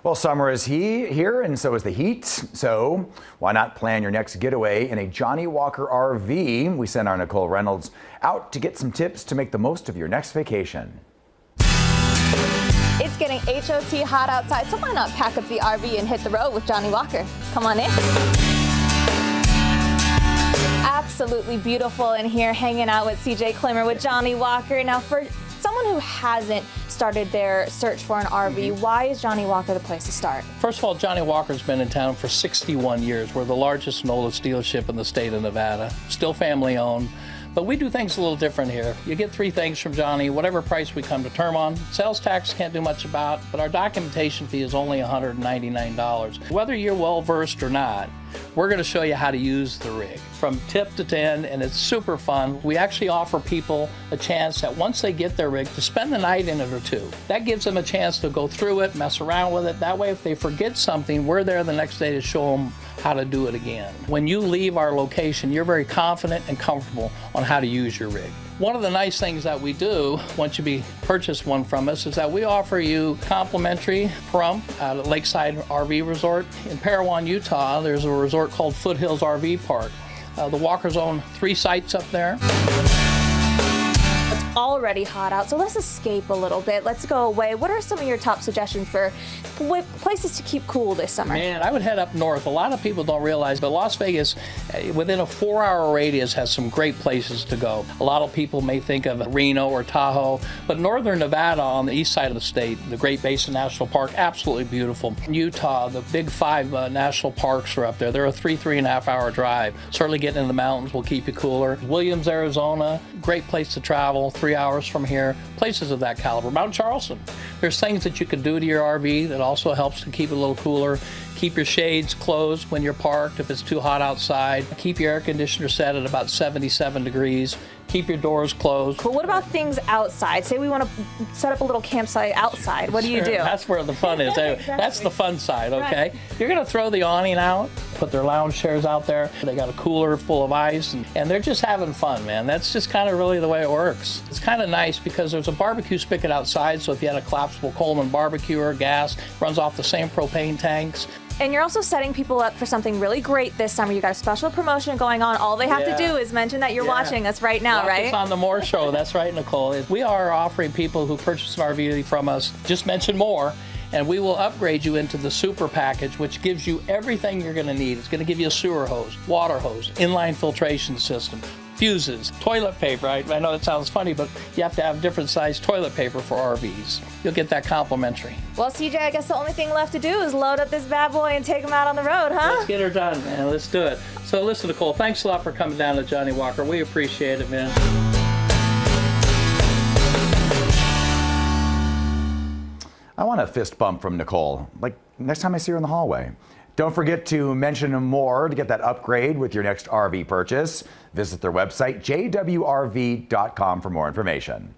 Well, summer is here, and so is the heat. So why not plan your next getaway in a Johnnie Walker RV? We sent our Nicole Reynolds out to get some tips to make the most of your next vacation. It's getting HOT hot outside, so why not pack up the RV and hit the road with Johnnie Walker? Come on in. Absolutely beautiful in here, hanging out with CJ Klimmer with Johnnie Walker. Now, for someone who hasn't started their search for an RV, why is Johnnie Walker the place to start? First of all, Johnnie Walker's been in town for 61 years. We're the largest and oldest dealership in the state of Nevada, still family owned. But we do things a little different here. You get three things from Johnnie, whatever price we come to term on. Sales tax can't do much about, but our documentation fee is only $199. Whether you're well versed or not, we're going to show you how to use the rig from tip to end, and it's super fun. We actually offer people a chance that once they get their rig to spend the night in it or two. That gives them a chance to go through it, mess around with it. That way, if they forget something, we're there the next day to show them how to do it again. When you leave our location, you're very confident and comfortable on how to use your rig. One of the nice things that we do once you purchase one from us is that we offer you complimentary pump at Lakeside RV Resort. In Parowan, Utah, there's a resort called Foothills RV Park. The Walkers own 3 sites up there. It's already hot out, so let's escape a little bit. Let's go away. What are some of your top suggestions for places to keep cool this summer? Man, I would head up north. A lot of people don't realize, but Las Vegas, within a 4-hour radius, has some great places to go. A lot of people may think of Reno or Tahoe, but northern Nevada on the east side of the state, the Great Basin National Park, absolutely beautiful. Utah, the big 5 national parks are up there. They're a 3.5 hour drive. Certainly getting in the mountains will keep you cooler. Williams, Arizona, great place to travel, 3 hours from here. Places of that caliber. Mount Charleston. There's things that you can do to your RV that also helps to keep it a little cooler. Keep your shades closed when you're parked if it's too hot outside. Keep your air conditioner set at about 77 degrees. Keep your doors closed. Cool. What about things outside? Say we want to set up a little campsite outside. What do you do? That's where the fun is. Exactly. That's the fun side, okay? Right. You're going to throw the awning out, put their lounge chairs out there. They got a cooler full of ice, and they're just having fun, man. That's just kind of really the way it works. It's kind of nice because there's a barbecue spigot outside, so if you had a collapsible Coleman barbecue or gas, runs off the same propane tanks. And you're also setting people up for something really great this summer. You got a special promotion going on. All they have to do is mention that you're watching us right now, right? It's on the More Show. That's right, Nicole. We are offering people who purchase an RV from us, just mention More, and we will upgrade you into the super package, which gives you everything you're going to need. It's going to give you a sewer hose, water hose, inline filtration system, fuses, toilet paper. I know that sounds funny, but you have to have different size toilet paper for RVs. You'll get that complimentary. Well, CJ, I guess the only thing left to do is load up this bad boy and take him out on the road, huh? Let's get her done, man. Let's do it. So listen, Nicole, thanks a lot for coming down to Johnnie Walker. We appreciate it, man. I want a fist bump from Nicole, like next time I see her in the hallway. Don't forget to mention More to get that upgrade with your next RV purchase. Visit their website, JWRV.com, for more information.